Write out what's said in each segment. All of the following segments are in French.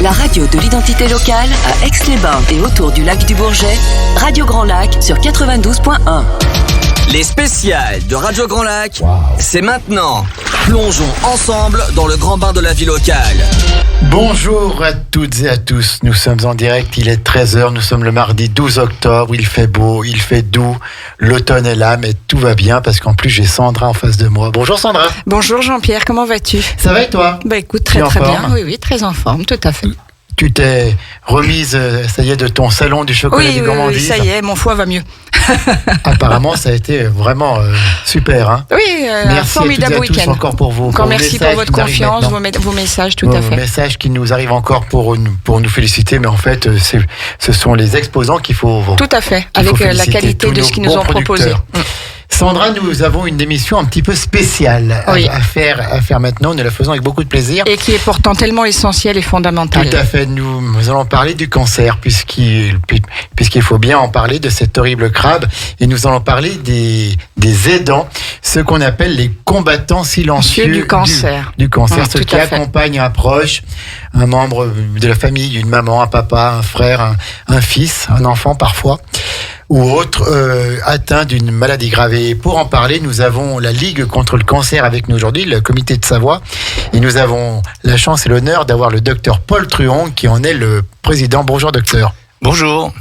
La radio de l'identité locale à Aix-les-Bains et autour du lac du Bourget, Radio Grand Lac sur 92.1. Les spéciales de Radio Grand Lac, c'est maintenant. Plongeons ensemble dans le grand bain de la vie locale. Bonjour à toutes et à tous, nous sommes en direct, il est 13h, nous sommes le mardi 12 octobre, il fait beau, il fait doux, l'automne est là, mais tout va bien parce qu'en plus j'ai Sandra en face de moi. Bonjour Sandra. Bonjour Jean-Pierre, comment vas-tu ? Ça va et toi ? Bah écoute, très bien, oui, très en forme, tout à fait. Tu t'es remise, ça y est, de ton salon du chocolat du gourmandise. Oui, ça y est, mon foie va mieux. Apparemment, ça a été vraiment super. Hein. Oui, un formidable week-end. Encore pour vous. Encore merci pour votre confiance, vos messages, tout à fait. Vos messages qui nous arrivent encore pour nous féliciter, mais en fait, ce sont les exposants qu'il faut. Tout à fait, avec la qualité de ce qu'ils nous ont proposé. Sandra, nous avons une émission un petit peu spéciale à faire maintenant. Nous la faisons avec beaucoup de plaisir. Et qui est pourtant tellement essentielle et fondamentale. Tout à fait. Nous allons parler du cancer, puisqu'il faut bien en parler de cet horrible crabe. Et nous allons parler des aidants, ceux qu'on appelle les combattants silencieux du cancer. Du cancer, ceux qui accompagnent un proche, un membre de la famille, une maman, un papa, un frère, un fils, un enfant parfois, ou autre, atteint d'une maladie grave. Et pour en parler, nous avons la Ligue contre le cancer avec nous aujourd'hui, le comité de Savoie, et nous avons la chance et l'honneur d'avoir le docteur Paul Truong qui en est le président. Bonjour docteur. Bonjour.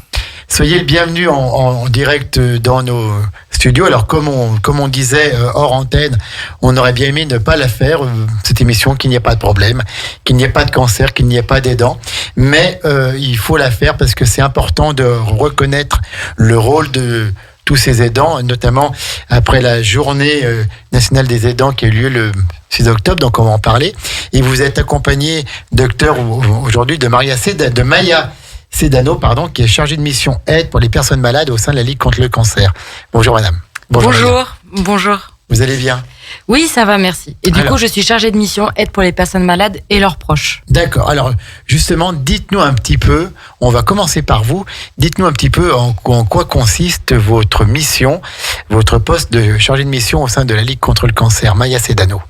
Soyez le bienvenu en direct dans nos studios. Alors comme on disait hors antenne, on aurait bien aimé ne pas la faire, cette émission, qu'il n'y ait pas de problème, qu'il n'y ait pas de cancer, qu'il n'y ait pas d'aidants. Mais il faut la faire parce que c'est important de reconnaître le rôle de tous ces aidants, notamment après la journée nationale des aidants qui a eu lieu le 6 octobre, donc on va en parler. Et vous êtes accompagné, docteur, aujourd'hui de Maya Sedano, qui est chargée de mission aide pour les personnes malades au sein de la Ligue contre le cancer. Bonjour madame. Bonjour. Vous allez bien ? Oui, ça va, merci. Et du coup, je suis chargée de mission aide pour les personnes malades et leurs proches. D'accord. Alors, justement, dites-nous un petit peu, on va commencer par vous, dites-nous un petit peu en quoi consiste votre mission, votre poste de chargée de mission au sein de la Ligue contre le cancer. Maya Sedano.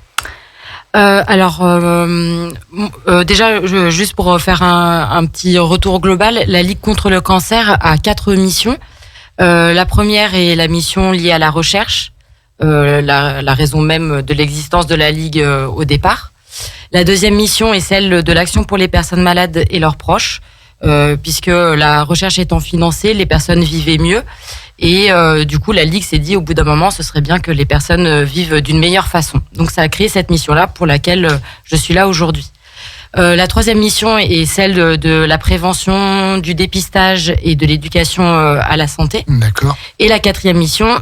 Déjà, juste pour faire un petit retour global, la Ligue contre le cancer a 4 missions. La première est la mission liée à la recherche, la raison même de l'existence de la Ligue au départ. La deuxième mission est celle de l'action pour les personnes malades et leurs proches, puisque la recherche étant financée, les personnes vivaient mieux. Et du coup, la Ligue s'est dit, au bout d'un moment, ce serait bien que les personnes vivent d'une meilleure façon. Donc, ça a créé cette mission-là pour laquelle je suis là aujourd'hui. La troisième mission est celle de la prévention, du dépistage et de l'éducation à la santé. D'accord. Et la quatrième mission,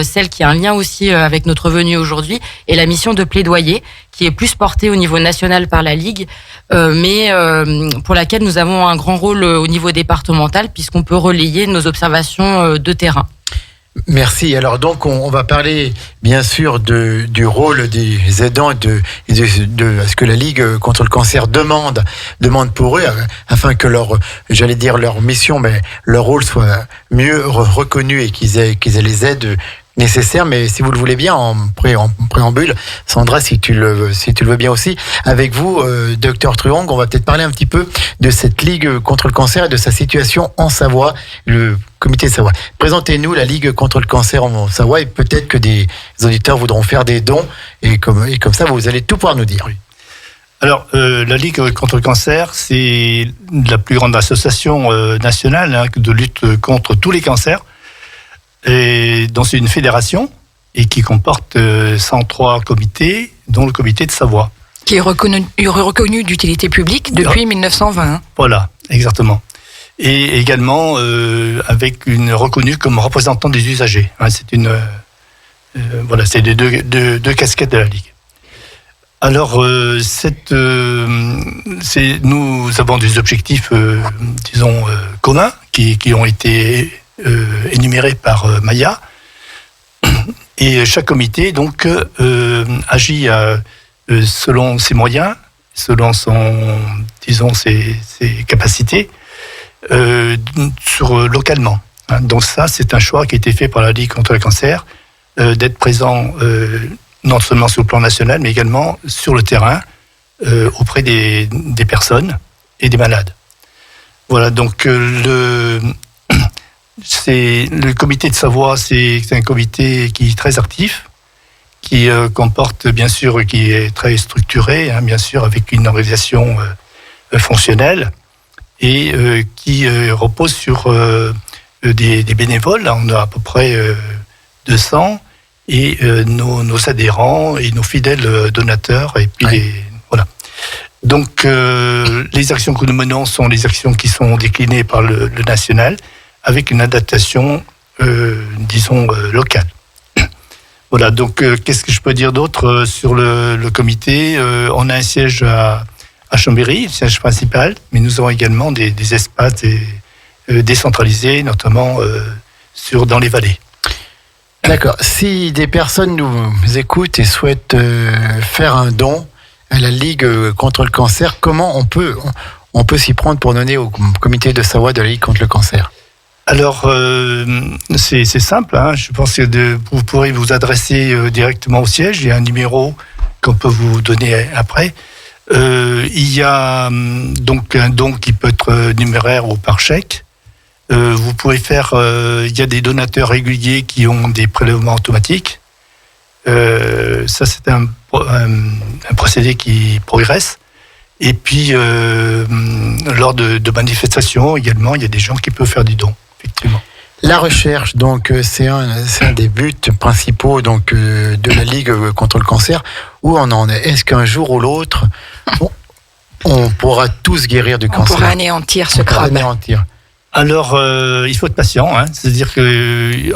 celle qui a un lien aussi avec notre venue aujourd'hui, est la mission de plaidoyer, qui est plus portée au niveau national par la Ligue, mais pour laquelle nous avons un grand rôle au niveau départemental, puisqu'on peut relayer nos observations de terrain. Merci. Alors donc on va parler bien sûr du rôle des aidants et de ce que la Ligue contre le cancer demande pour eux, afin que leur mission, mais leur rôle soit mieux reconnu et qu'ils aient les aides nécessaires. Mais si vous le voulez bien, en préambule, Sandra, si tu le veux bien aussi, avec vous, docteur Truong, on va peut-être parler un petit peu de cette Ligue contre le cancer et de sa situation en Savoie, le comité de Savoie. Présentez-nous la Ligue contre le cancer en Savoie et peut-être que des auditeurs voudront faire des dons et comme ça, vous allez tout pouvoir nous dire. Alors, la Ligue contre le cancer, c'est la plus grande association nationale de lutte contre tous les cancers. Et donc c'est une fédération et qui comporte 103 comités, dont le comité de Savoie. Qui est reconnu d'utilité publique depuis 1920. Voilà, exactement. Et également reconnue comme représentant des usagers. C'est c'est les deux casquettes de la Ligue. Alors, nous avons des objectifs, communs qui ont été énumérés par Maya, et chaque comité donc agit selon ses moyens, selon ses capacités, localement. Donc ça, c'est un choix qui a été fait par la Ligue contre le cancer, d'être présent non seulement sur le plan national, mais également sur le terrain, auprès des personnes, et des malades. Voilà, donc le comité de Savoie, c'est un comité qui est très actif, qui comporte, bien sûr, qui est très structuré, bien sûr, avec une organisation fonctionnelle, et qui repose sur des bénévoles. On a à peu près 200, et nos adhérents et nos fidèles donateurs, et puis voilà. Donc, les actions que nous menons sont les actions qui sont déclinées par le national, avec une adaptation, disons, locale. Voilà, donc, qu'est-ce que je peux dire d'autre sur le comité ? On a un siège à Chambéry, le siège principal, mais nous avons également des espaces décentralisés, notamment dans les vallées. D'accord. Si des personnes nous écoutent et souhaitent faire un don à la Ligue contre le cancer, comment on peut s'y prendre pour donner au comité de Savoie de la Ligue contre le cancer ? Alors, c'est simple. Je pense que vous pourrez vous adresser directement au siège. Il y a un numéro qu'on peut vous donner après. Il y a donc un don qui peut être numéraire ou par chèque. Vous pouvez faire... il y a des donateurs réguliers qui ont des prélèvements automatiques. Ça, c'est un procédé qui progresse. Et puis, lors de manifestations également, il y a des gens qui peuvent faire du don, effectivement. La recherche, donc, c'est un des buts principaux donc, de la Ligue contre le cancer. Où on en est ? Est-ce qu'un jour ou l'autre, on pourra tous guérir du cancer ? On pourra anéantir ce crabe. Alors, il faut être patient. C'est-à-dire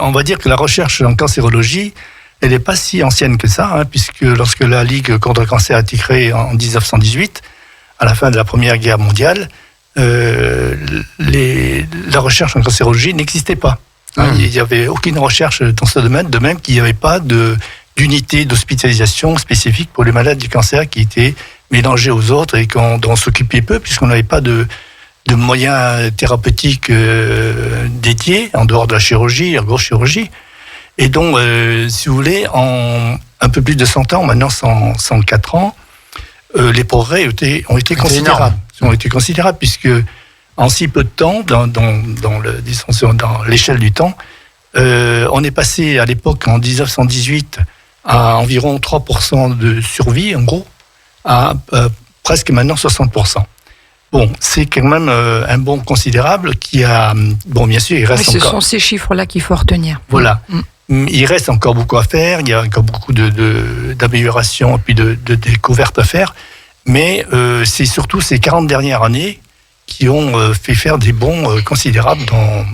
on va dire que la recherche en cancérologie, elle n'est pas si ancienne que ça, puisque lorsque la Ligue contre le cancer a été créée en 1918, à la fin de la Première Guerre mondiale, la recherche en cancérologie n'existait pas. Il n'y avait aucune recherche dans ce domaine, de même qu'il n'y avait pas d'unité d'hospitalisation spécifique pour les malades du cancer qui étaient mélangés aux autres et dont on s'occupait peu, puisqu'on n'avait pas de moyens thérapeutiques dédiés, en dehors de la chirurgie, la grosse chirurgie. Et donc, si vous voulez, en un peu plus de 100 ans, maintenant 104 ans, les progrès ont été considérables. Ont été considérables, puisque en si peu de temps, dans l'échelle du temps, on est passé à l'époque, en 1918, à environ 3% de survie, en gros, à presque maintenant 60%. Bon, c'est quand même un bond considérable qui a... Bon, bien sûr, il reste encore... Ce sont ces chiffres-là qu'il faut retenir. Voilà. Il reste encore beaucoup à faire, il y a encore beaucoup d'améliorations et puis de découvertes à faire, mais c'est surtout ces 40 dernières années qui ont fait faire des bonds considérables dans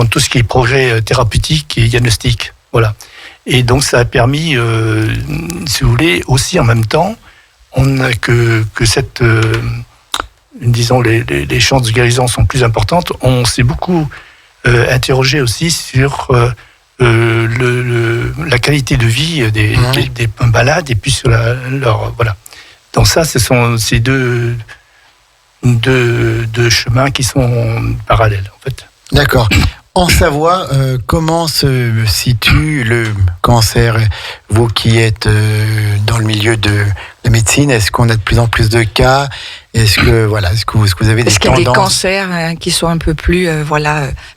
tout ce qui est progrès thérapeutique et diagnostique. Voilà. Et donc ça a permis, si vous voulez, aussi en même temps, que cette, disons, les chances de guérison sont plus importantes. On s'est beaucoup interrogé aussi sur la qualité de vie des malades et puis sur leur voilà. Donc ça, ce sont ces deux chemins qui sont parallèles en fait. D'accord. En Savoie, comment se situe le cancer ? Vous qui êtes dans le milieu de la médecine, est-ce qu'on a de plus en plus de cas ? Est-ce que vous avez des tendances ? Est-ce qu'il y a des cancers qui sont un peu plus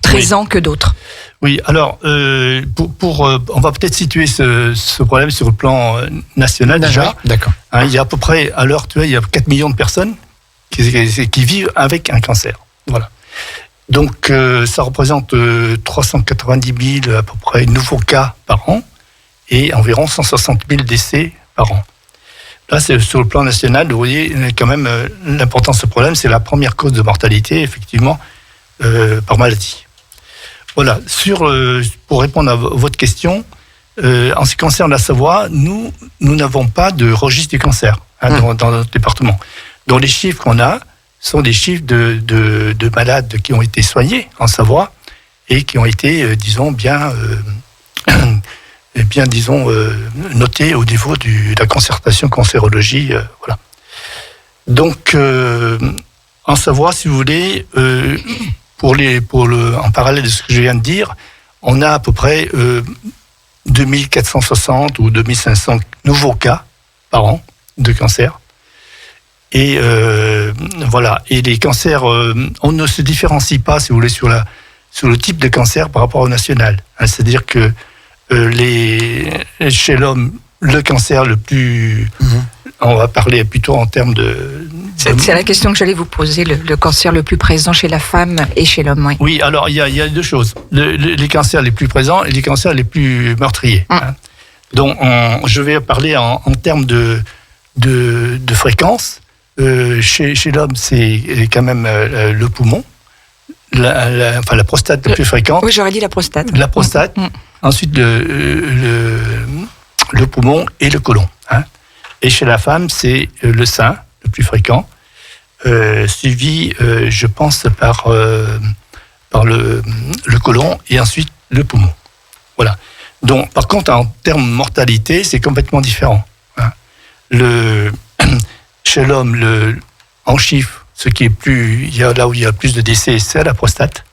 présents que d'autres ? Oui, alors on va peut-être situer ce problème sur le plan national déjà. D'accord. Il y a à peu près, à l'heure actuelle, il y a 4 millions de personnes qui vivent avec un cancer. Voilà. Donc, ça représente 390 000 à peu près nouveaux cas par an et environ 160 000 décès par an. Là, c'est sur le plan national, vous voyez quand même l'importance de ce problème, c'est la première cause de mortalité, effectivement, par maladie. Voilà, pour répondre à votre question, en ce qui concerne la Savoie, nous n'avons pas de registre du cancer dans notre département. Donc, les chiffres qu'on a sont des chiffres de malades qui ont été soignés en Savoie et qui ont été, disons, bien notés au niveau de la concertation cancérologie. Voilà. Donc, en Savoie, si vous voulez, en parallèle de ce que je viens de dire, on a à peu près 2460 ou 2500 nouveaux cas par an de cancer. Et voilà. Et les cancers, on ne se différencie pas, si vous voulez, sur le type de cancer par rapport au national. C'est-à-dire que chez l'homme, le cancer le plus... On va parler plutôt en termes de... C'est la question que j'allais vous poser, le cancer le plus présent chez la femme et chez l'homme, oui. Oui, alors il y a deux choses. Les cancers les plus présents et les cancers les plus meurtriers. Donc je vais parler en termes de fréquence. Chez l'homme, c'est quand même le poumon, la prostate la plus fréquente. Oui, j'aurais dit la prostate. La prostate. Ensuite, le poumon et le côlon. Et chez la femme, c'est le sein, le plus fréquent, suivi, je pense, par le côlon et ensuite le poumon. Voilà. Donc, par contre, en termes de mortalité, c'est complètement différent. Chez l'homme, en chiffres, là où il y a plus de décès, c'est la prostate.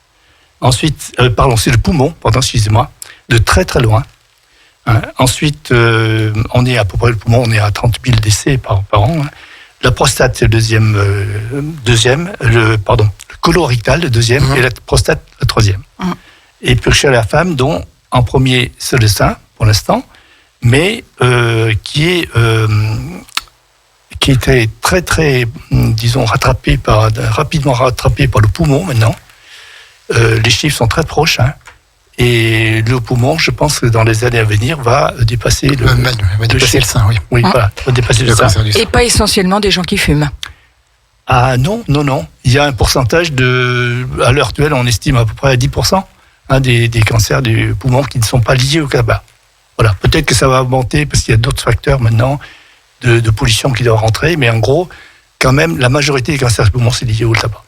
Ensuite, c'est le poumon, excusez-moi, de très très loin. Ensuite, on est à peu près le poumon, on est à 30 000 décès par an. La prostate, c'est le deuxième, le colorectal, le deuxième, et la prostate, le troisième. Et puis chez la femme, dont en premier, c'est le sein, pour l'instant, mais qui était très, très, disons, rapidement rattrapé par le poumon maintenant. Les chiffres sont très proches, Et le poumon, je pense que dans les années à venir, va dépasser le sein, oui. Oui, voilà, va dépasser le sein. Et pas essentiellement des gens qui fument. Ah non. Il y a un pourcentage à l'heure actuelle, on estime à peu près à 10% des cancers du poumon qui ne sont pas liés au tabac. Voilà, peut-être que ça va augmenter parce qu'il y a d'autres facteurs maintenant de pollution qui doivent rentrer, mais en gros, quand même, la majorité des cancers du poumon, c'est lié au tabac.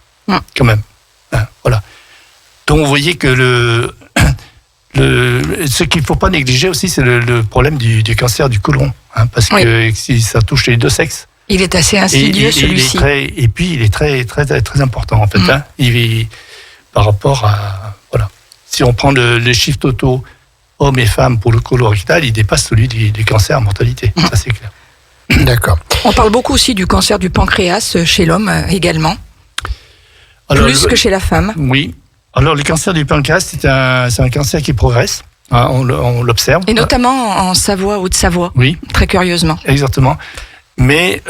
Quand même. Voilà. Donc vous voyez que ce qu'il ne faut pas négliger aussi, c'est le problème du cancer du côlon. Parce que si ça touche les deux sexes. Il est assez insidieux, celui-ci. Et puis, il est très, très, très, très important, en fait. Par rapport à... Voilà. Si on prend les chiffres totaux, hommes et femmes, pour le colorectal, il dépasse celui des cancers à mortalité. Ça, c'est clair. D'accord. On parle beaucoup aussi du cancer du pancréas chez l'homme également. Alors, plus que chez la femme. Oui. Alors, le cancer du pancréas, c'est un cancer qui progresse. On l'observe. Et notamment en Savoie, Haute-Savoie. Oui. Très curieusement. Exactement. Mais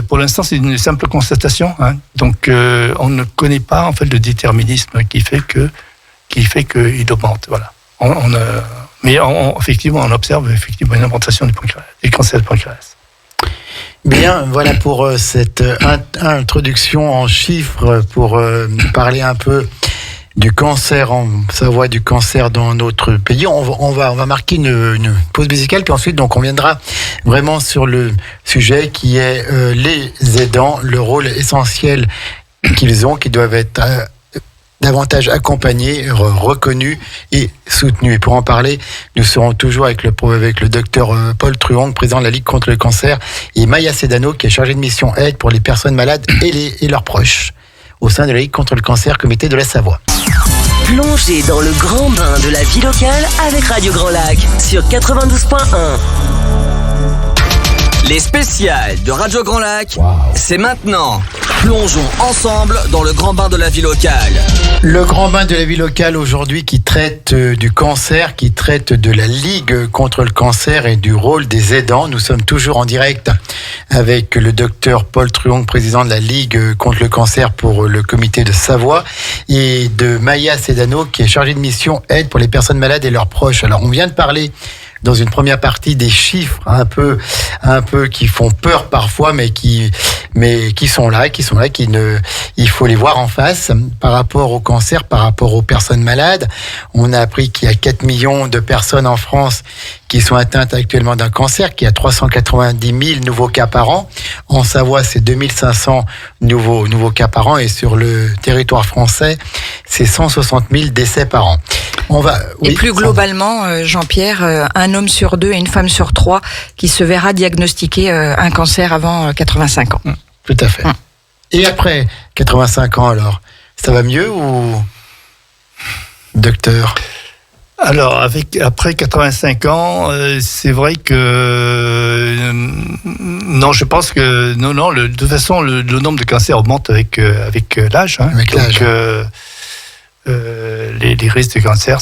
pour l'instant, c'est une simple constatation. Donc, on ne connaît pas en fait le déterminisme qui fait qu'il augmente. Voilà. Mais effectivement, on observe effectivement une augmentation du cancer du pancréas. Bien, voilà pour cette introduction en chiffres pour parler un peu du cancer en Savoie, du cancer dans notre pays. On va marquer une pause musicale, puis ensuite donc on viendra vraiment sur le sujet qui est les aidants, le rôle essentiel qu'ils ont, qui doivent être davantage accompagnés, reconnus et soutenus. Et pour en parler, nous serons toujours avec le docteur Paul Truong, président de la Ligue contre le cancer, et Maya Sedano, qui est chargée de mission aide pour les personnes malades et leurs proches, au sein de la Ligue contre le cancer, comité de la Savoie. Plongez dans le grand bain de la vie locale avec Radio Grand Lac sur 92.1. Les spéciales de Radio Grand Lac, c'est maintenant. Plongeons ensemble dans le grand bain de la vie locale. Le grand bain de la vie locale aujourd'hui qui traite du cancer, qui traite de la Ligue contre le cancer et du rôle des aidants. Nous sommes toujours en direct avec le docteur Paul Truong, président de la Ligue contre le cancer pour le comité de Savoie, et de Maya Sedano, qui est chargée de mission aide pour les personnes malades et leurs proches. Alors, on vient de parler dans une première partie des chiffres un peu qui font peur parfois, mais qui sont là, il faut les voir en face par rapport au cancer, par rapport aux personnes malades. On a appris qu'il y a 4 millions de personnes en France qui sont atteintes actuellement d'un cancer, qu'il y a 390 000 nouveaux cas par an. En Savoie, c'est 2500 nouveaux cas par an, et sur le territoire français, c'est 160 000 décès par an. Et plus globalement, Jean-Pierre, un homme sur 2 et une femme sur 3 qui se verra diagnostiquer un cancer avant 85 ans. Tout à fait. Et après 85 ans, alors, ça va mieux ou docteur ? Alors, après 85 ans, c'est vrai que non, je pense que non. De toute façon, le nombre de cancers augmente avec l'âge. Hein. Avec l'âge. Les risques de cancer.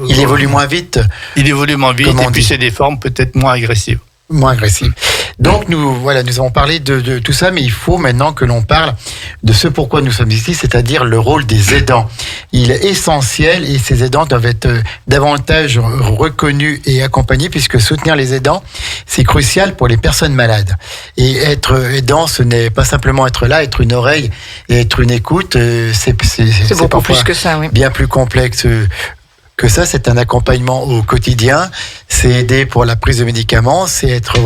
Il évolue moins vite. Il évolue moins vite, et puis c'est des formes peut-être moins agressives. Moins agressive. Donc nous avons parlé de tout ça, mais il faut maintenant que l'on parle de ce pourquoi nous sommes ici, c'est-à-dire le rôle des aidants. Il est essentiel et ces aidants doivent être davantage reconnus et accompagnés, puisque soutenir les aidants, c'est crucial pour les personnes malades. Et être aidant, ce n'est pas simplement être là, être une oreille et être une écoute, c'est beaucoup plus que ça, oui. Bien plus complexe que ça. C'est un accompagnement au quotidien, c'est aider pour la prise de médicaments, c'est être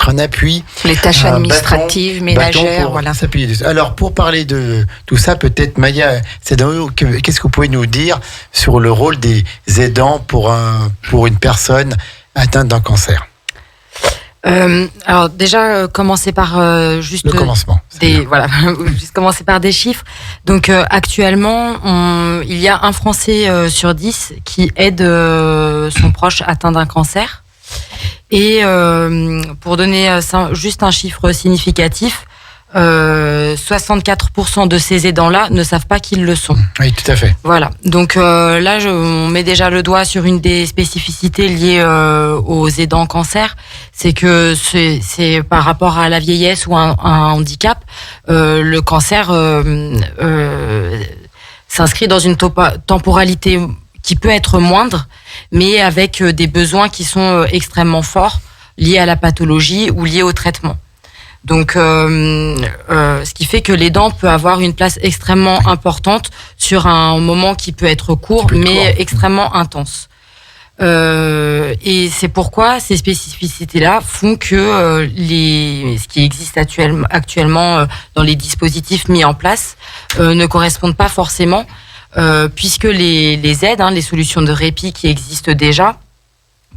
un appui. Les tâches administratives, ménagères, voilà. S'appuyer dessus. Alors pour parler de tout ça, peut-être Maya, qu'est-ce que vous pouvez nous dire sur le rôle des aidants pour une personne atteinte d'un cancer? Alors déjà commencer par juste le commencement. Juste commencer par des chiffres. Donc actuellement, il y a un Français sur 10 qui aide son proche atteint d'un cancer. Et pour donner juste un chiffre significatif, 64% de ces aidants-là ne savent pas qu'ils le sont. Oui, tout à fait. Voilà. Donc là, on met déjà le doigt sur une des spécificités liées aux aidants cancer, c'est que c'est par rapport à la vieillesse ou un handicap, le cancer s'inscrit dans une temporalité qui peut être moindre, mais avec des besoins qui sont extrêmement forts, liés à la pathologie ou liés au traitement. Donc, ce qui fait que l'aidant peut avoir une place extrêmement importante sur un moment qui peut être court, mais extrêmement intense. Et c'est pourquoi ces spécificités-là font que ce qui existe actuellement dans les dispositifs mis en place ne correspondent pas forcément, puisque les aides, les solutions de répit qui existent déjà,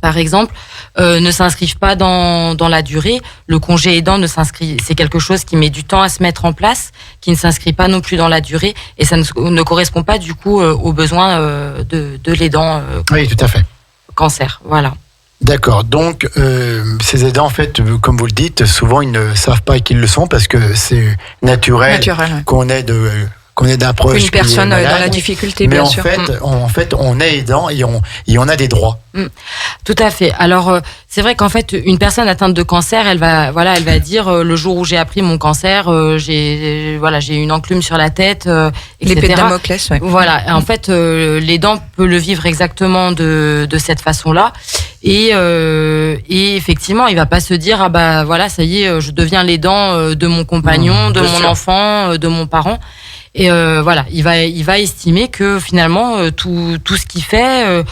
par exemple, ne s'inscrivent pas dans la durée. Le congé aidant c'est quelque chose qui met du temps à se mettre en place, qui ne s'inscrit pas non plus dans la durée, et ça ne correspond pas du coup aux besoins de l'aidant. Oui, tout à fait. Cancer, voilà. D'accord. Donc, ces aidants, en fait, comme vous le dites, souvent ils ne savent pas qu'ils le sont parce que c'est naturel. Qu'on aide un proche. Une personne dans la difficulté, bien sûr. Mais en fait, on est aidant et on a des droits. Tout à fait. Alors, c'est vrai qu'en fait, une personne atteinte de cancer, elle va dire le jour où j'ai appris mon cancer, j'ai une enclume sur la tête, etc. L'épée de Damoclès, ouais. Voilà. En fait, l'aidant peut le vivre exactement de cette façon-là. Et effectivement, il va pas se dire ça y est, je deviens l'aidant de mon compagnon, de mon enfant, de mon parent. Et il va estimer que finalement tout ce qu'il fait,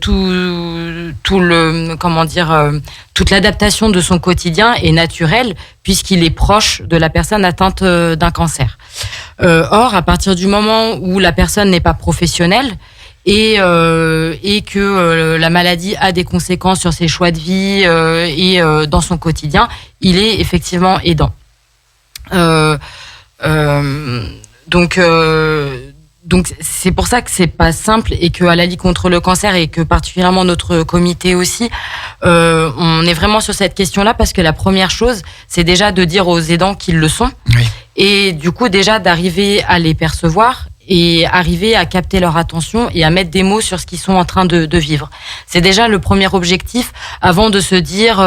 toute l'adaptation de son quotidien est naturelle puisqu'il est proche de la personne atteinte d'un cancer. Or, à partir du moment où la personne n'est pas professionnelle et que la maladie a des conséquences sur ses choix de vie et dans son quotidien, il est effectivement aidant. Donc c'est pour ça que c'est pas simple et que à la Ligue contre le cancer et que particulièrement notre comité aussi, on est vraiment sur cette question-là parce que la première chose, c'est déjà de dire aux aidants qu'ils le sont. Oui. Et du coup déjà d'arriver à les percevoir et arriver à capter leur attention et à mettre des mots sur ce qu'ils sont en train de vivre. C'est déjà le premier objectif avant de se dire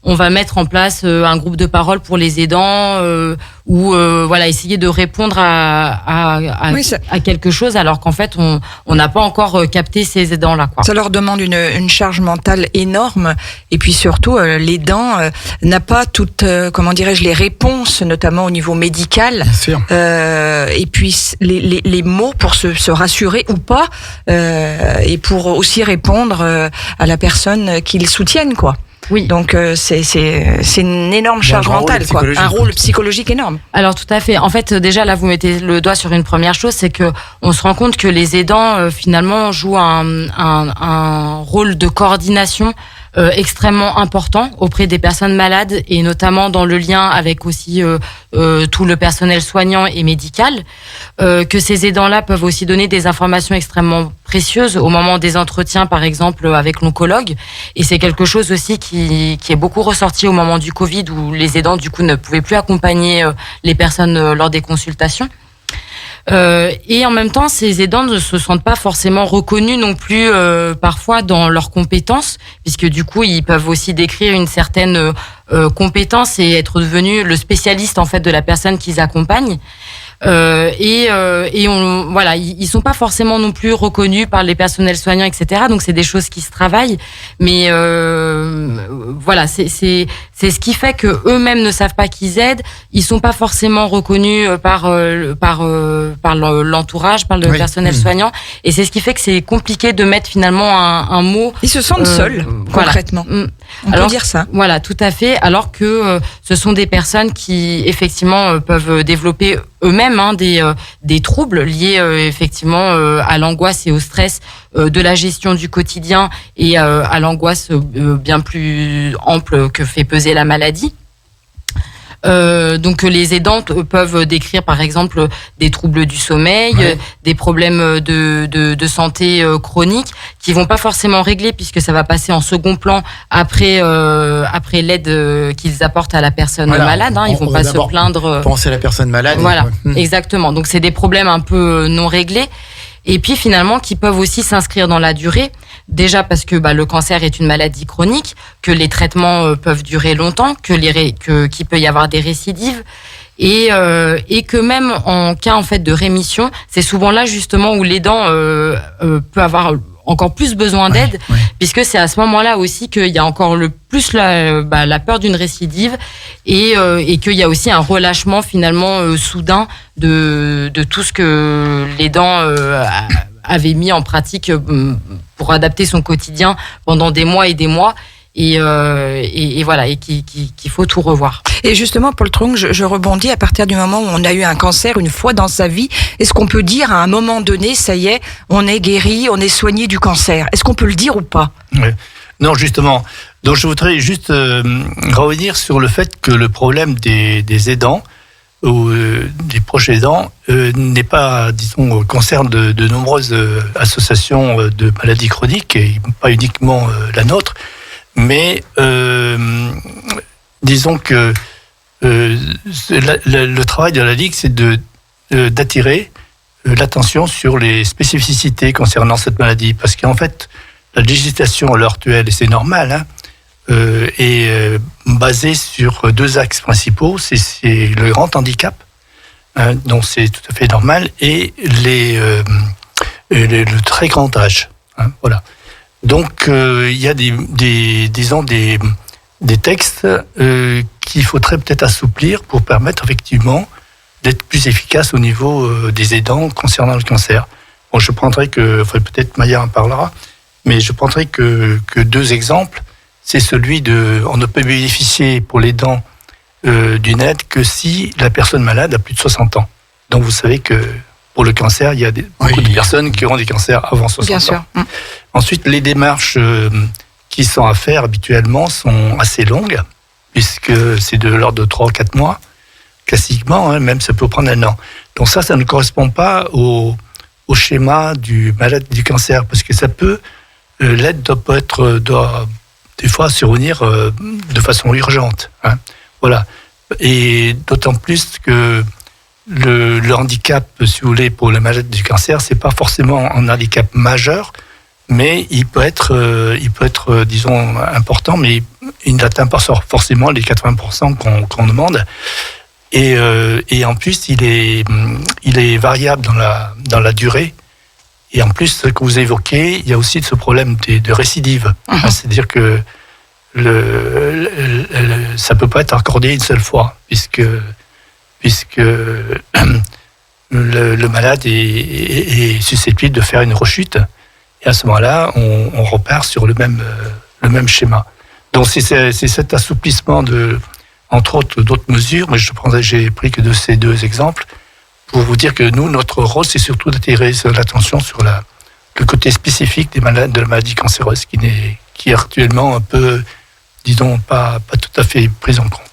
on va mettre en place un groupe de parole pour les aidants ou essayer de répondre à quelque chose alors qu'en fait on n'a pas encore capté ces aidants-là, quoi. Ça leur demande une charge mentale énorme et puis surtout l'aidant n'a pas toutes les réponses, notamment au niveau médical. Bien sûr. Et puis les mots pour se rassurer ou pas et pour aussi répondre à la personne qu'ils soutiennent, quoi. Oui. Donc c'est une énorme charge mentale, quoi. Un rôle psychologique énorme. Alors tout à fait. En fait, déjà là, vous mettez le doigt sur une première chose, c'est que on se rend compte que les aidants finalement jouent un rôle de coordination extrêmement important auprès des personnes malades et notamment dans le lien avec aussi tout le personnel soignant et médical, que ces aidants-là peuvent aussi donner des informations extrêmement précieuses au moment des entretiens, par exemple avec l'oncologue, et c'est quelque chose aussi qui est beaucoup ressorti au moment du Covid où les aidants du coup ne pouvaient plus accompagner les personnes lors des consultations. Et en même temps, ces aidants ne se sentent pas forcément reconnus non plus parfois dans leurs compétences, puisque du coup, ils peuvent aussi décrire une certaine compétence et être devenus le spécialiste en fait de la personne qu'ils accompagnent. Voilà, ils sont pas forcément non plus reconnus par les personnels soignants, etc. Donc c'est des choses qui se travaillent, mais voilà, c'est ce qui fait que eux-mêmes ne savent pas qu'ils aident. Ils sont pas forcément reconnus par l'entourage, par le personnel soignant, et c'est ce qui fait que c'est compliqué de mettre finalement un mot. Ils se sentent seuls, concrètement. On peut dire ça. Voilà, tout à fait. Alors que ce sont des personnes qui effectivement peuvent développer eux-mêmes des troubles liés effectivement à l'angoisse et au stress de la gestion du quotidien et à l'angoisse bien plus ample que fait peser la maladie. Donc les aidants peuvent décrire par exemple des troubles du sommeil, des problèmes de santé chroniques qui vont pas forcément régler puisque ça va passer en second plan après l'aide qu'ils apportent à la personne malade. Ils vont pas se plaindre. Penser à la personne malade. Voilà, exactement. Donc c'est des problèmes un peu non réglés. Et puis finalement qui peuvent aussi s'inscrire dans la durée, déjà parce que le cancer est une maladie chronique, que les traitements peuvent durer longtemps, qu'il peut y avoir des récidives, et que même en cas en fait de rémission, c'est souvent là justement où l'aidant peut avoir encore plus besoin d'aide, puisque c'est à ce moment-là aussi qu'il y a encore le plus la peur d'une récidive et qu'il y a aussi un relâchement finalement soudain de tout ce que l'aidant avait mis en pratique pour adapter son quotidien pendant des mois et des mois. Et voilà, et qu'il faut tout revoir. Et justement, Paul Trung, je rebondis à partir du moment où on a eu un cancer une fois dans sa vie. Est-ce qu'on peut dire à un moment donné, ça y est, on est guéri, on est soigné du cancer? Est-ce qu'on peut le dire ou pas? Non, justement. Donc je voudrais juste revenir sur le fait que le problème des aidants ou des proches aidants n'est pas, disons, concerne de nombreuses associations de maladies chroniques et pas uniquement la nôtre. Mais disons que le travail de la Ligue, c'est d'attirer l'attention sur les spécificités concernant cette maladie. Parce qu'en fait, la législation à l'heure actuelle, et c'est normal, est basée sur deux axes principaux. C'est le grand handicap, donc c'est tout à fait normal, et le très grand âge. Voilà. Donc, il y a des textes qu'il faudrait peut-être assouplir pour permettre effectivement d'être plus efficace au niveau des aidants concernant le cancer. Bon, je prendrai peut-être Maya en parlera, mais je prendrai que deux exemples. C'est celui on ne peut bénéficier pour l'aidant d'une aide que si la personne malade a plus de 60 ans. Donc, vous savez que pour le cancer, il y a beaucoup de personnes qui auront des cancers avant 60 Bien ans. sûr. Ensuite, les démarches qui sont à faire habituellement sont assez longues, puisque c'est de l'ordre de 3 ou 4 mois, classiquement, même ça peut prendre 1 an. Donc ça ne correspond pas au schéma du malade du cancer, parce que l'aide doit des fois survenir de façon urgente. Voilà. Et d'autant plus que le handicap, si vous voulez, pour le malade du cancer, c'est pas forcément un handicap majeur, mais il peut être, disons, important, mais il n'atteint pas forcément les 80% qu'on demande. Et en plus, il est variable dans la durée. Et en plus, ce que vous évoquez, il y a aussi ce problème de récidive. C'est-à-dire que ça peut pas être accordé une seule fois, puisque le malade est susceptible de faire une rechute. Et à ce moment-là, on repart sur le même schéma. Donc c'est cet assouplissement entre autres d'autres mesures, mais j'ai pris que de ces deux exemples pour vous dire que nous, notre rôle, c'est surtout d'attirer l'attention sur le côté spécifique des malades de la maladie cancéreuse qui qui est actuellement un peu, disons, pas tout à fait prise en compte.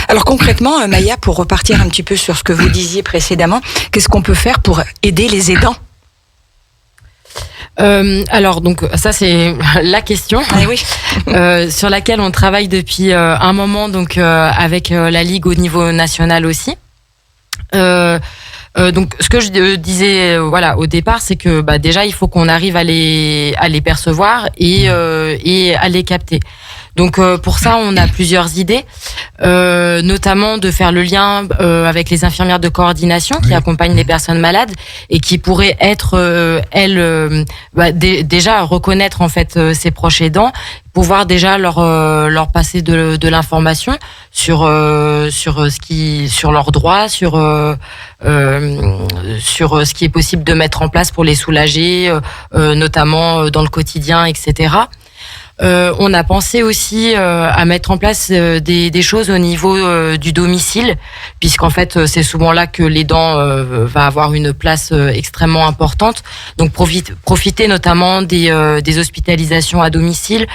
Alors concrètement, Maya, pour repartir un petit peu sur ce que vous disiez précédemment, qu'est-ce qu'on peut faire pour aider les aidants ? Alors donc ça c'est la question sur laquelle on travaille depuis un moment donc avec la Ligue au niveau national aussi. Donc ce que je disais au départ, c'est que déjà il faut qu'on arrive à les percevoir et à les capter. Donc pour ça on a plusieurs idées, notamment de faire le lien avec les infirmières de coordination qui accompagnent les personnes malades et qui pourraient être déjà reconnaître en fait ses proches aidants, pouvoir déjà leur passer de l'information sur leurs droits, sur ce qui est possible de mettre en place pour les soulager, notamment dans le quotidien, etc. On a pensé aussi à mettre en place des choses au niveau du domicile, puisqu'en fait c'est souvent là que l'aidant va avoir une place extrêmement importante. Donc profiter notamment des hospitalisations à domicile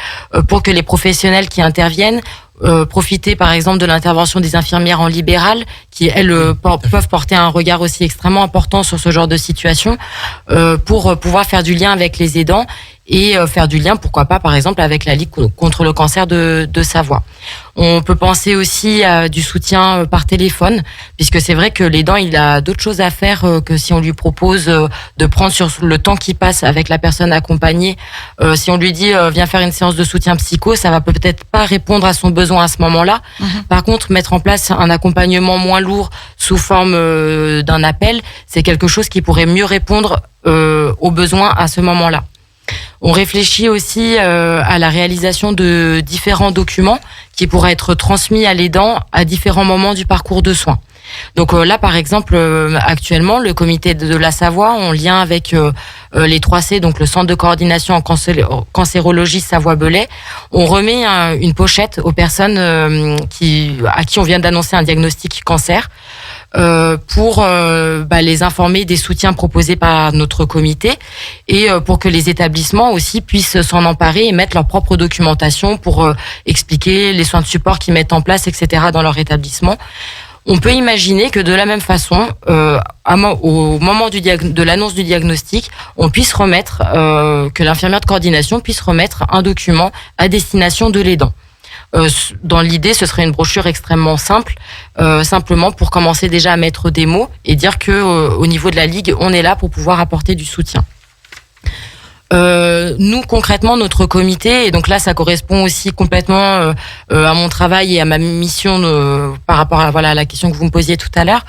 pour que les professionnels qui interviennent profiter par exemple de l'intervention des infirmières en libéral qui elles peuvent porter un regard aussi extrêmement important sur ce genre de situation pour pouvoir faire du lien avec les aidants et faire du lien, pourquoi pas, par exemple, avec la Ligue contre le cancer de Savoie. On peut penser aussi à du soutien par téléphone, puisque c'est vrai que l'aidant, il a d'autres choses à faire que si on lui propose de prendre sur le temps qu'il passe avec la personne accompagnée. Si on lui dit viens faire une séance de soutien psycho, ça va peut-être pas répondre à son besoin à ce moment-là. Par contre, mettre en place un accompagnement moins lourd sous forme d'un appel, c'est quelque chose qui pourrait mieux répondre aux besoins à ce moment-là. On réfléchit aussi à la réalisation de différents documents qui pourraient être transmis à l'aidant à différents moments du parcours de soins. Donc là, par exemple, actuellement, le comité de la Savoie, en lien avec les 3C, donc le centre de coordination en cancérologie Savoie-Belay, on remet une pochette aux personnes à qui on vient d'annoncer un diagnostic cancer, pour les informer des soutiens proposés par notre comité et pour que les établissements aussi puissent s'en emparer et mettre leur propre documentation pour expliquer les soins de support qu'ils mettent en place, etc. dans leur établissement. On peut imaginer que de la même façon, au moment de l'annonce du diagnostic, on puisse remettre, que l'infirmière de coordination puisse remettre un document à destination de l'aidant. Dans l'idée, ce serait une brochure extrêmement simple, simplement pour commencer déjà à mettre des mots et dire que au niveau de la Ligue, on est là pour pouvoir apporter du soutien. Nous concrètement notre comité, et donc là ça correspond aussi complètement à mon travail et à ma mission par rapport à la question que vous me posiez tout à l'heure.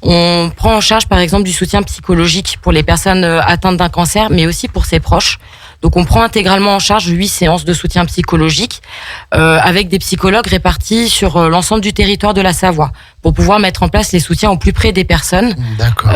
On prend en charge par exemple du soutien psychologique pour les personnes atteintes d'un cancer, mais aussi pour ses proches. Donc on prend intégralement en charge 8 séances de soutien psychologique avec des psychologues répartis sur l'ensemble du territoire de la Savoie pour pouvoir mettre en place les soutiens au plus près des personnes. D'accord.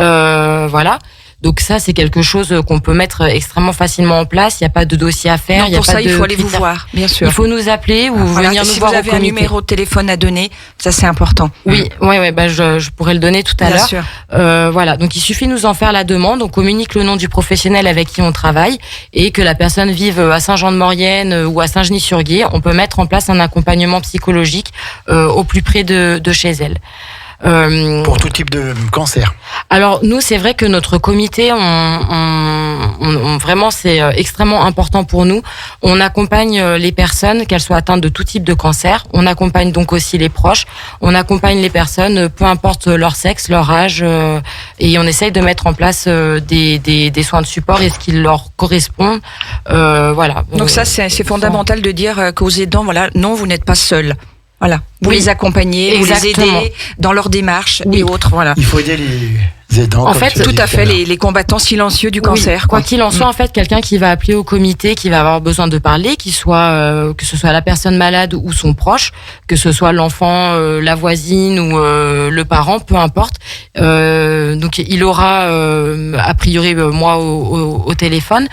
Voilà. Donc ça, c'est quelque chose qu'on peut mettre extrêmement facilement en place. Il n'y a pas de dossier à faire. Non, pour ça, il faut aller vous voir, bien sûr. Il faut nous appeler ou venir nous voir au comité. Si vous avez un numéro de téléphone à donner, ça c'est important. Oui, je pourrais le donner tout à l'heure. Bien sûr. Voilà, donc il suffit de nous en faire la demande. On communique le nom du professionnel avec qui on travaille et que la personne vive à Saint-Jean-de-Maurienne ou à Saint-Genis-sur-Guiers, on peut mettre en place un accompagnement psychologique au plus près de chez elle. Pour tout type de cancer. Alors nous, c'est vrai que notre comité, vraiment, c'est extrêmement important pour nous. On accompagne les personnes, qu'elles soient atteintes de tout type de cancer. On accompagne donc aussi les proches. On accompagne les personnes, peu importe leur sexe, leur âge, et on essaye de mettre en place des soins de support et ce qui leur correspond. Voilà. Donc ça, c'est fondamental de dire qu'aux aidants, voilà, non, vous n'êtes pas seuls. Voilà, vous les accompagnez, exactement. Vous les aidez dans leur démarche et autres. Voilà. Il faut aider les aidants. En fait, tout à fait, les combattants silencieux du cancer. Quoi qu'il en soit, en fait, quelqu'un qui va appeler au comité, qui va avoir besoin de parler, que ce soit la personne malade ou son proche, que ce soit l'enfant, la voisine ou le parent, peu importe. Donc il aura a priori moi au téléphone.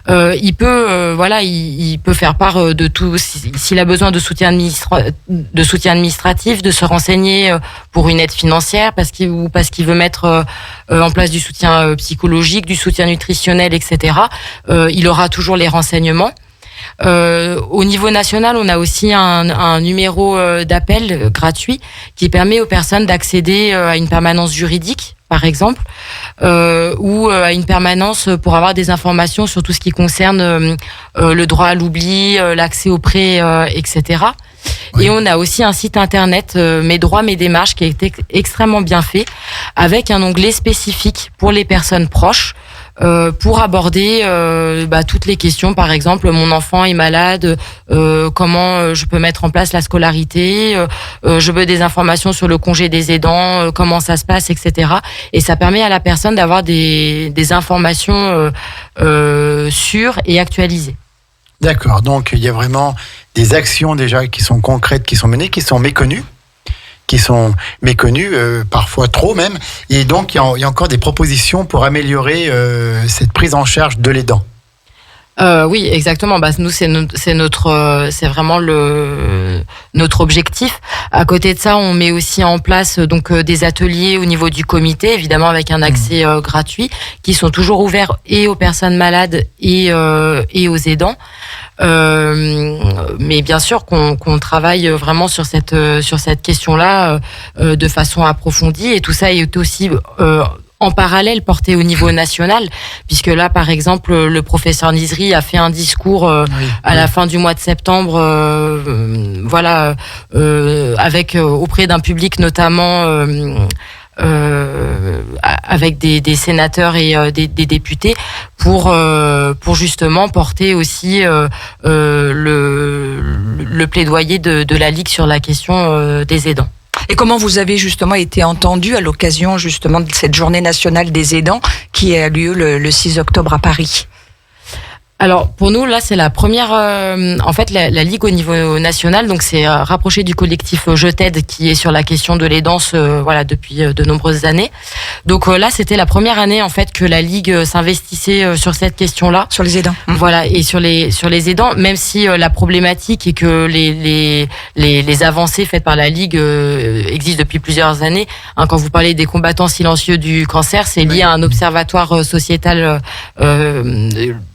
Il peut il peut faire part de tout s'il a besoin de soutien administratif, de se renseigner pour une aide financière parce qu'il veut mettre en place du soutien psychologique, du soutien nutritionnel, etc. Il aura toujours les renseignements. Au niveau national, on a aussi un numéro d'appel gratuit qui permet aux personnes d'accéder à une permanence juridique, par exemple, ou à une permanence pour avoir des informations sur tout ce qui concerne le droit à l'oubli, l'accès aux prêts, etc. Oui. Et on a aussi un site internet, Mes droits, mes démarches, qui a été extrêmement bien fait, avec un onglet spécifique pour les personnes proches, pour aborder toutes les questions. Par exemple, mon enfant est malade, comment je peux mettre en place la scolarité, je veux des informations sur le congé des aidants, comment ça se passe, etc. Et ça permet à la personne d'avoir des informations sûres et actualisées. D'accord, donc il y a vraiment des actions déjà qui sont concrètes, qui sont menées, qui sont méconnues, parfois trop même, et donc il y a encore des propositions pour améliorer cette prise en charge de l'aidant. Oui, exactement. Nous, c'est vraiment notre objectif. À côté de ça, on met aussi en place des ateliers au niveau du comité, évidemment avec un accès gratuit, qui sont toujours ouverts et aux personnes malades et aux aidants. Mais bien sûr qu'on travaille vraiment sur cette question-là de façon approfondie, et tout ça est aussi en parallèle porté au niveau national, puisque là, par exemple, le professeur Nizri a fait un discours à la fin du mois de septembre, avec auprès d'un public notamment avec des sénateurs et des députés pour justement porter aussi le plaidoyer de la Ligue sur la question des aidants. Et comment vous avez justement été entendu à l'occasion justement de cette journée nationale des aidants qui a lieu le 6 octobre à Paris ? Alors pour nous là c'est la première en fait la Ligue au niveau national, donc c'est rapproché du collectif Je t'aide qui est sur la question de l'aidance depuis de nombreuses années. Donc là c'était la première année en fait que la Ligue s'investissait sur cette question-là, sur les aidants. Voilà, et sur les aidants, même si la problématique et que les avancées faites par la Ligue existent depuis plusieurs années. Quand vous parlez des combattants silencieux du cancer, c'est lié à un observatoire sociétal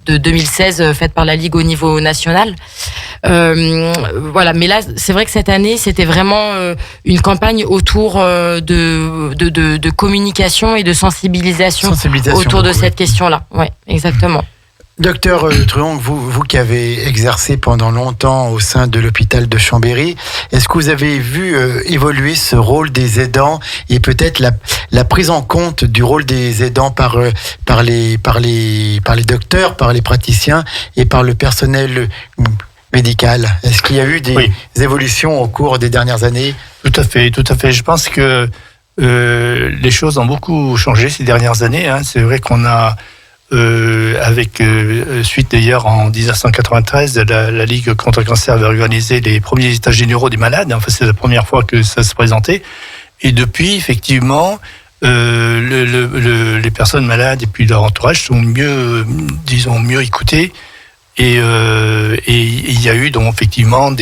de 2016 faite par la Ligue au niveau national. Mais là, c'est vrai que cette année, c'était vraiment une campagne autour de communication et de sensibilisation autour de cette question-là. Ouais, exactement. Docteur Truong, vous qui avez exercé pendant longtemps au sein de l'hôpital de Chambéry, est-ce que vous avez vu évoluer ce rôle des aidants et peut-être la prise en compte du rôle des aidants par les docteurs, par les praticiens et par le personnel médical? Est-ce qu'il y a eu des évolutions au cours des dernières années? Tout à fait. Je pense que les choses ont beaucoup changé ces dernières années. C'est vrai qu'on a suite d'ailleurs en 1993, la Ligue contre le cancer avait organisé les premiers états généraux des malades. Enfin, c'est la première fois que ça se présentait. Et depuis, effectivement, les personnes malades et puis leur entourage sont mieux écoutées. Et il y a eu donc effectivement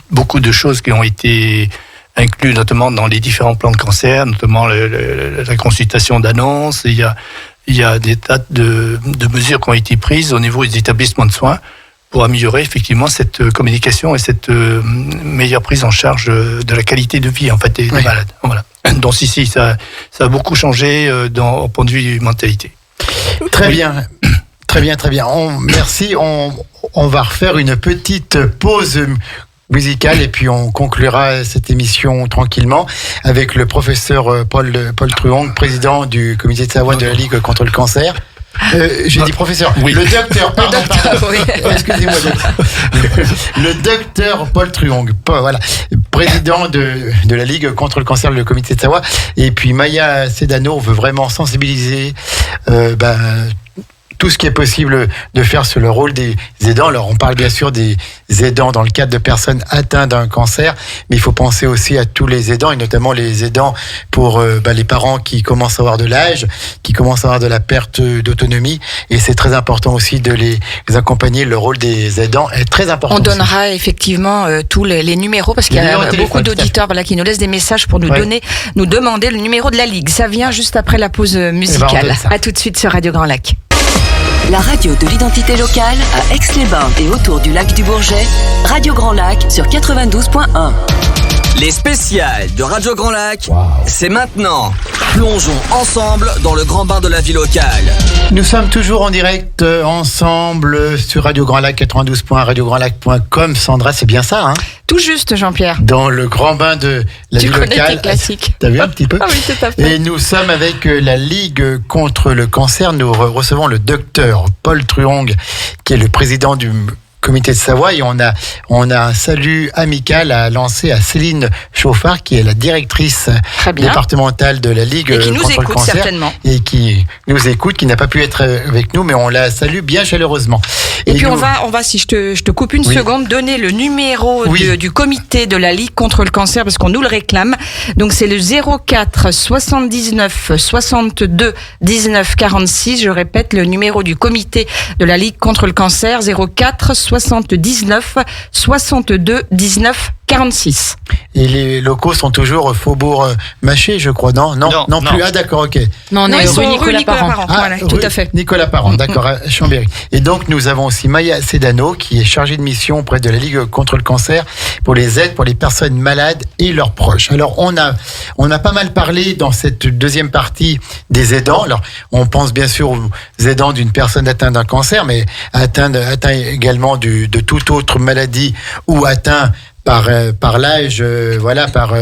beaucoup de choses qui ont été incluses, notamment dans les différents plans de cancer, notamment la consultation d'annonces. Il y a des tas de mesures qui ont été prises au niveau des établissements de soins pour améliorer effectivement cette communication et cette meilleure prise en charge de la qualité de vie en fait des malades. Voilà. Donc ici, ça a beaucoup changé au point de vue mentalité. Très bien. Merci. On va refaire une petite pause musicale et puis on conclura cette émission tranquillement avec le professeur Paul Truong, président du comité de Savoie de la Ligue contre le cancer. J'ai dit professeur. Oui. Le docteur. Pardon. Oui. Excusez-moi. Le docteur Paul Truong, voilà, président de la Ligue contre le cancer, le comité de Savoie. Et puis Maya Sedano veut vraiment sensibiliser tout ce qui est possible de faire sur le rôle des aidants. Alors, on parle bien sûr des aidants dans le cadre de personnes atteintes d'un cancer, mais il faut penser aussi à tous les aidants, et notamment les aidants pour les parents qui commencent à avoir de l'âge, qui commencent à avoir de la perte d'autonomie, et c'est très important aussi de les accompagner. Le rôle des aidants est très important. On donnera effectivement tous les numéros, parce qu'il y a beaucoup d'auditeurs qui nous laissent des messages pour nous demander le numéro de la Ligue. Ça vient juste après la pause musicale. À tout de suite sur Radio Grand Lac. La radio de l'identité locale à Aix-les-Bains et autour du lac du Bourget, Radio Grand Lac sur 92.1. Les spéciales de Radio Grand Lac, c'est maintenant. Plongeons ensemble dans le grand bain de la vie locale. Nous sommes toujours en direct ensemble sur Radio Grand Lac 92.1, radiograndlac.com. Sandra, c'est bien ça, hein? Tout juste, Jean-Pierre. Dans le grand bain de la vie Tu connais locale. tes classiques. T'as vu un petit peu? Ah oui, tout à fait. Et nous sommes avec la Ligue contre le cancer. Nous recevons le docteur Paul Truong, qui est le président du Comité de Savoie, et on a un salut amical à lancer à Céline Chauffard, qui est la directrice départementale de la Ligue et qui nous contre le écoute cancer, certainement, et qui nous écoute, qui n'a pas pu être avec nous, mais on la salue bien chaleureusement. Et puis on va, si je te coupe une seconde, donner le numéro du comité de la Ligue contre le cancer, parce qu'on nous le réclame. Donc c'est le 04 79 62 19 46. Je répète, le numéro du comité de la Ligue contre le cancer, 04 79 62 19 46. Et les locaux sont toujours au Faubourg Maché, je crois, non plus. Ah d'accord, ok. Non, on est rue Nicolas Parent. Voilà, tout à fait. Nicolas Parent, d'accord, à Chambéry. Et donc nous avons aussi Maya Sedano, qui est chargée de mission auprès de la Ligue contre le cancer pour les aides pour les personnes malades et leurs proches. Alors on a pas mal parlé dans cette deuxième partie des aidants. Alors on pense bien sûr aux aidants d'une personne atteinte d'un cancer, mais atteint également de toute autre maladie ou atteint par l'âge, par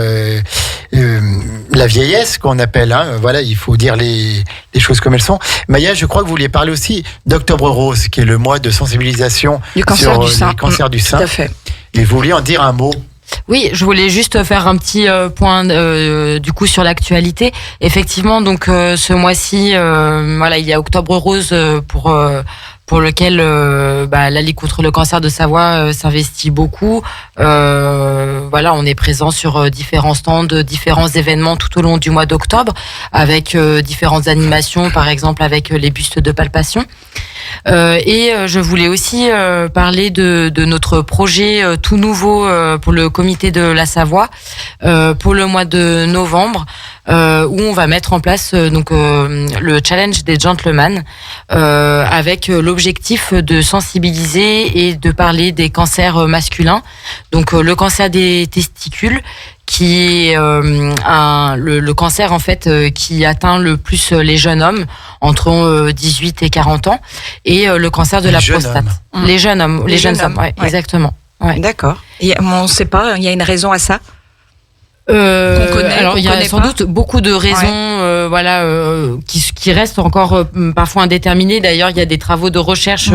la vieillesse qu'on appelle, hein, voilà, il faut dire les choses comme elles sont. Maya, je crois que vous vouliez parler aussi d'Octobre Rose, qui est le mois de sensibilisation du cancer sur du sein. le cancer du sein. Tout à fait. Et vous vouliez en dire un mot? Oui, je voulais juste faire un petit point du coup sur l'actualité. Effectivement, donc ce mois-ci, il y a Octobre Rose pour lequel la Ligue contre le cancer de Savoie s'investit beaucoup. On est présent sur différents stands, différents événements tout au long du mois d'octobre, avec différentes animations, par exemple avec les bustes de palpation. Et je voulais aussi parler de notre projet tout nouveau pour le comité de la Savoie pour le mois de novembre, où on va mettre en place le challenge des gentlemen, avec l'objectif de sensibiliser et de parler des cancers masculins. Donc le cancer des testicules, qui est le cancer en fait qui atteint le plus les jeunes hommes entre 18 et 40 ans, et le cancer de la prostate. Les jeunes hommes, les jeunes hommes, ouais. Exactement. Ouais. D'accord. Et on ne sait pas, il y a une raison à ça? Il y a sans doute beaucoup de raisons, qui restent encore parfois indéterminées. D'ailleurs, il y a des travaux de recherche.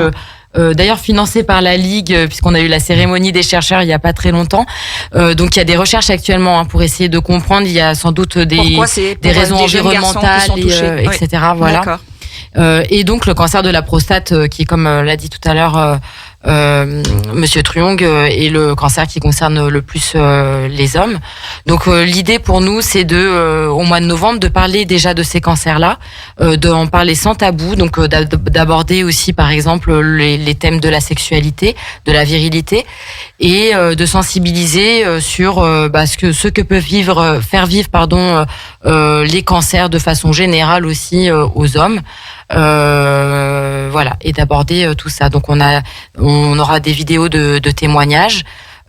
D'ailleurs financés par la Ligue, puisqu'on a eu la cérémonie des chercheurs il y a pas très longtemps. Donc il y a des recherches actuellement pour essayer de comprendre. Il y a sans doute des raisons environnementales, etc. Voilà. D'accord. Et donc le cancer de la prostate, qui, comme l'a dit tout à l'heure Monsieur Truong, est le cancer qui concerne le plus les hommes. Donc l'idée pour nous, c'est au mois de novembre, de parler déjà de ces cancers-là, d'en parler sans tabou, donc d'aborder aussi par exemple les thèmes de la sexualité, de la virilité, et de sensibiliser sur ce que peuvent faire vivre les cancers de façon générale aussi aux hommes. Et d'aborder tout ça. Donc on aura des vidéos de témoignages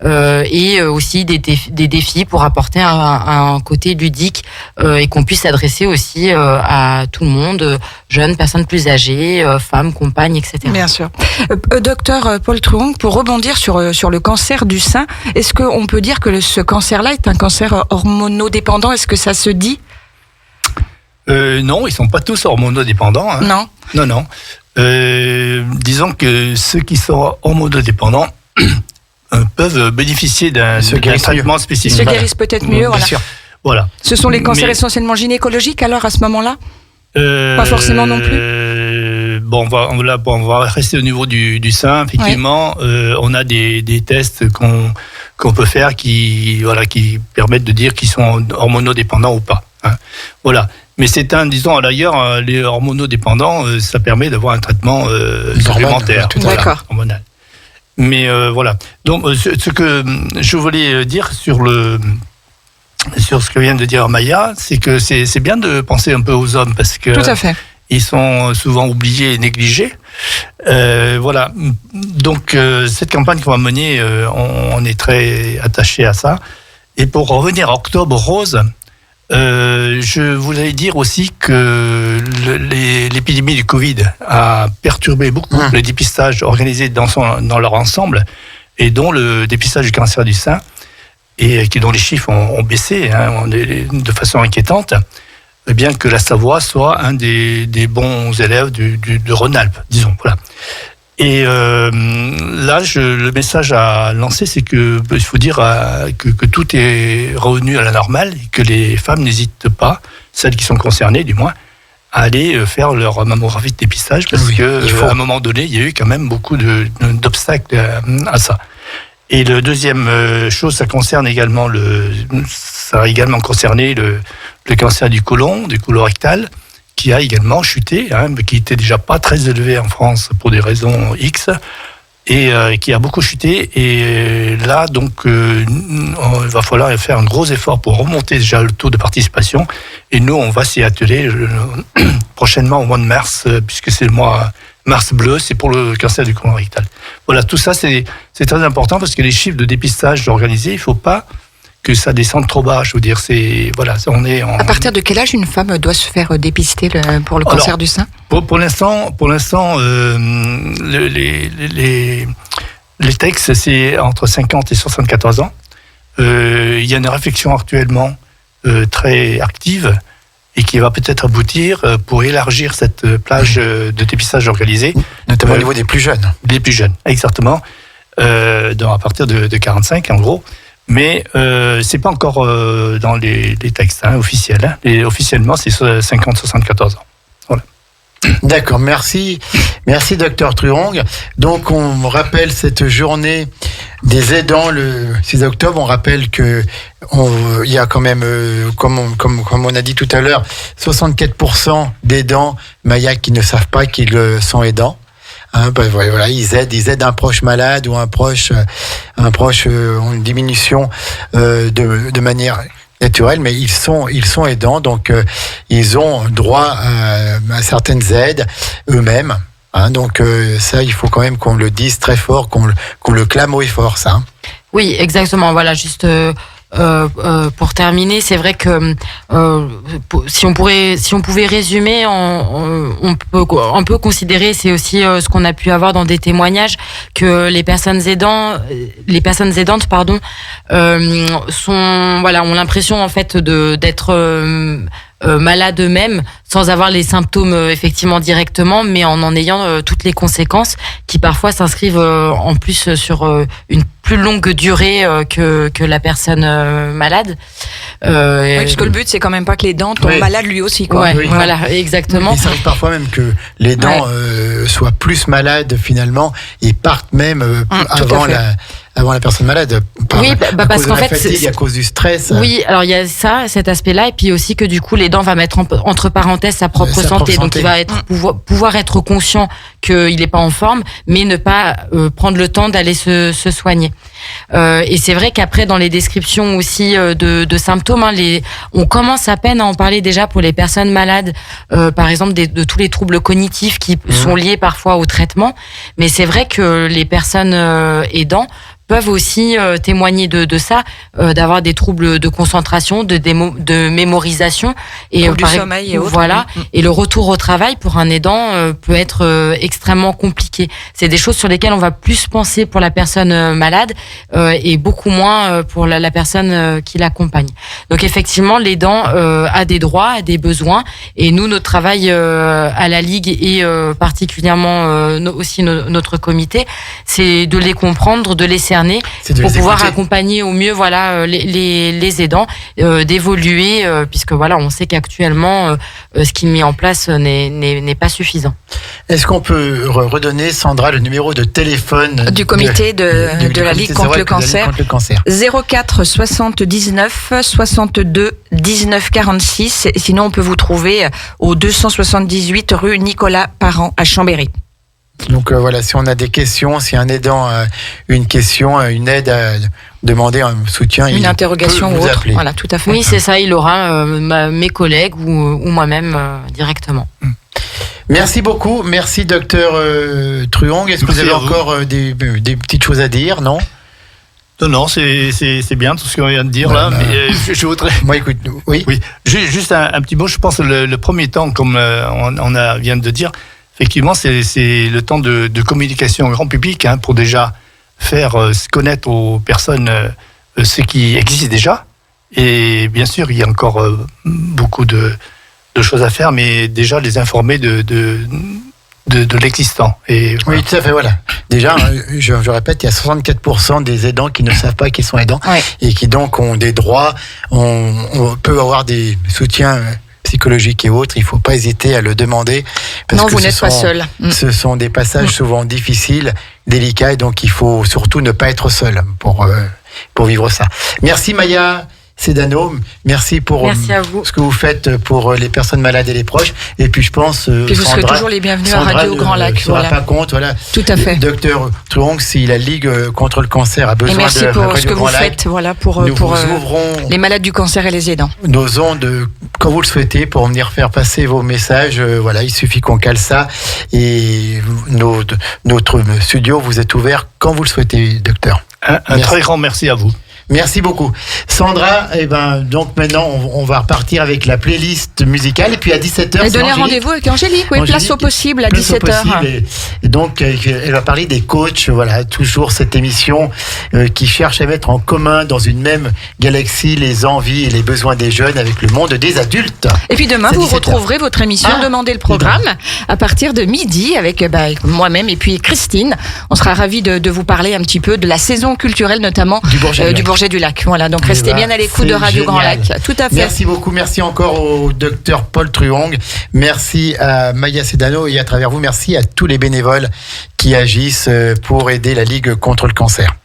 et aussi des défis pour apporter un côté ludique, et qu'on puisse s'adresser aussi à tout le monde, jeunes, personnes plus âgées, femmes, compagnes, etc. Bien sûr. Docteur Paul Truong, pour rebondir sur le cancer du sein, est-ce qu'on peut dire que ce cancer-là est un cancer hormonodépendant? Est-ce que ça se dit? Non, ils sont pas tous hormonodépendants. Hein. Non. Disons que ceux qui sont hormonodépendants peuvent bénéficier d'un traitement spécifique. Ils se guérissent peut-être mieux. Bien sûr. Voilà. Ce sont les cancers essentiellement gynécologiques alors à ce moment-là? Pas forcément non plus. On va rester au niveau du sein. Effectivement, on a des tests qu'on peut faire qui permettent de dire qu'ils sont hormonodépendants ou pas. Hein. Voilà. Mais d'ailleurs, les hormonodépendants, ça permet d'avoir un traitement supplémentaire, hormonal. Mais voilà. Donc, ce que je voulais dire sur ce que vient de dire Maya, c'est que c'est bien de penser un peu aux hommes, parce que tout à fait. Ils sont souvent oubliés et négligés. Voilà. Donc cette campagne qu'on va mener, on est très attaché à ça. Et pour revenir à Octobre Rose, je voulais dire aussi que l'épidémie du Covid a perturbé beaucoup le dépistage organisé dans leur ensemble, et dont le dépistage du cancer du sein, et dont les chiffres ont baissé de façon inquiétante, bien que la Savoie soit un des bons élèves de Rhône-Alpes, disons. Voilà. Et là, le message à lancer, c'est que il faut dire que tout est revenu à la normale, et que les femmes n'hésitent pas, celles qui sont concernées du moins, à aller faire leur mammographie de dépistage, parce qu'à un moment donné, il y a eu quand même beaucoup d'obstacles à ça. Et le deuxième chose, ça a également concerné le cancer du côlon rectal, qui a également chuté, qui était déjà pas très élevé en France pour des raisons X, et qui a beaucoup chuté. Et là, donc, il va falloir faire un gros effort pour remonter déjà le taux de participation. Et nous, on va s'y atteler prochainement au mois de mars, puisque c'est le mois mars bleu, c'est pour le cancer du côlon rectal. Voilà, tout ça, c'est très important, parce que les chiffres de dépistage organisés, il ne faut pas que ça descende trop bas. Je veux dire, À partir de quel âge une femme doit se faire dépister pour le cancer du sein ? Pour l'instant, les textes, c'est entre 50 et 74 ans. Il y a une réflexion actuellement très active, et qui va peut-être aboutir pour élargir cette plage de dépistage organisé. Notamment au niveau des plus jeunes. Des plus jeunes, exactement. À partir de 45, en gros. Mais c'est pas encore dans les textes officiels. Et officiellement, c'est 50-74 ans. Voilà. D'accord, merci Dr Truong. Donc on rappelle cette journée des aidants le 6 octobre. On rappelle que il y a quand même, comme on a dit tout à l'heure, 64% d'aidants Maya qui ne savent pas qu'ils sont aidants. Voilà, ils aident un proche malade ou un proche en diminution de manière naturelle, mais ils sont aidants, donc ils ont droit à certaines aides eux-mêmes. Donc ça, il faut quand même qu'on le dise très fort, qu'on le clame haut et fort, ça. Oui, exactement. Voilà, juste pour terminer, c'est vrai que si on pouvait résumer, on peut considérer, c'est aussi ce qu'on a pu avoir dans des témoignages, que les personnes aidantes, ont l'impression en fait d'être malades eux-mêmes, sans avoir les symptômes effectivement directement, mais en ayant toutes les conséquences qui parfois s'inscrivent en plus sur une plus longue durée que la personne malade. Oui, parce que le but, c'est quand même pas que les dents tombent malades lui aussi, quoi. Ouais, oui. Voilà, exactement. Il s'arrive parfois même que les dents soient plus malades finalement, et partent même avant la personne malade. Parce qu'en fait, fatigue, à cause du stress. Oui, alors il y a cet aspect-là, et puis aussi que du coup, les dents va mettre entre parenthèses sa propre santé. Donc il va pouvoir être conscient qu'il n'est pas en forme, mais ne pas prendre le temps d'aller se soigner. Et c'est vrai qu'après, dans les descriptions aussi de symptômes, on commence à peine à en parler déjà pour les personnes malades, par exemple de tous les troubles cognitifs qui sont liés parfois au traitement. Mais c'est vrai que les personnes aidants peuvent aussi témoigner de ça, d'avoir des troubles de concentration, de mémorisation et du sommeil et autres. Voilà. Et le retour au travail pour un aidant peut être extrêmement compliqué. C'est des choses sur lesquelles on va plus penser pour la personne malade et beaucoup moins pour la personne qui l'accompagne. Donc effectivement, l'aidant a des droits, a des besoins, et nous, notre travail à la Ligue et particulièrement aussi notre comité, c'est de les comprendre, de les cerner pour pouvoir accompagner au mieux les aidants, d'évoluer, puisque on sait qu'actuellement ce qui est mis en place n'est pas suffisant. Est-ce qu'on peut redonner, Sandra, le numéro de téléphone du comité de la Ligue contre le cancer, 04 79 62 19 46. Sinon, on peut vous trouver au 278 rue Nicolas Parent à Chambéry. Donc si on a des questions, si un aidant a une question, une aide à demander, un soutien, une interrogation ou autre, appeler. Voilà, tout à fait. Oui, c'est ça, il aura mes collègues ou moi-même directement. Merci beaucoup. Merci, docteur Truong. Est-ce que vous avez encore des petites choses à dire, non? Non, c'est bien tout ce qu'on vient de dire là. Mais je voudrais. Moi, écoute, oui. Juste un petit mot. Je pense que le premier temps, comme on vient de dire, effectivement, c'est le temps de communication au grand public, hein, pour déjà faire connaître aux personnes ce qui existe déjà. Et bien sûr, il y a encore beaucoup de choses à faire, mais déjà les informer de l'existant. Et voilà. Oui, tout à fait, voilà. Déjà, je répète, il y a 64% des aidants qui ne savent pas qu'ils sont aidants, et qui donc ont des droits, on peut avoir des soutiens psychologiques et autres. Il ne faut pas hésiter à le demander. Non, vous n'êtes pas seul. Ce sont des passages souvent difficiles, délicats, et donc il faut surtout ne pas être seul pour vivre ça. Merci Maya Sedano, merci pour à vous. Ce que vous faites pour les personnes malades et les proches. Et puis je pense, puis vous serez toujours les bienvenus à Radio Grand Lac. Voilà. Pas compte, voilà. Tout à fait. Docteur Truong, si la Ligue contre le cancer a besoin de merci pour ce que vous faites, voilà, pour les malades du cancer et les aidants. Nos ondes, quand vous le souhaitez, pour venir faire passer vos messages. Voilà, il suffit qu'on cale ça, et notre studio vous est ouvert quand vous le souhaitez, docteur. Un très grand merci à vous. Merci beaucoup. Sandra, donc maintenant, on va repartir avec la playlist musicale. Et puis à 17h, et donner rendez-vous avec Angélique, place au possible à 17h. Et donc, elle va parler des coachs. Voilà, toujours cette émission qui cherche à mettre en commun dans une même galaxie les envies et les besoins des jeunes avec le monde des adultes. Et puis demain, vous retrouverez votre émission Demandez le programme à partir de midi avec moi-même et puis Christine. On sera ravis de vous parler un petit peu de la saison culturelle, notamment du Bourget du Lac. Voilà, donc restez bien à l'écoute de Radio Grand Lac. Tout à fait. Merci beaucoup. Merci encore au docteur Paul Truong. Merci à Maya Sedano, et à travers vous, merci à tous les bénévoles qui agissent pour aider la Ligue contre le cancer.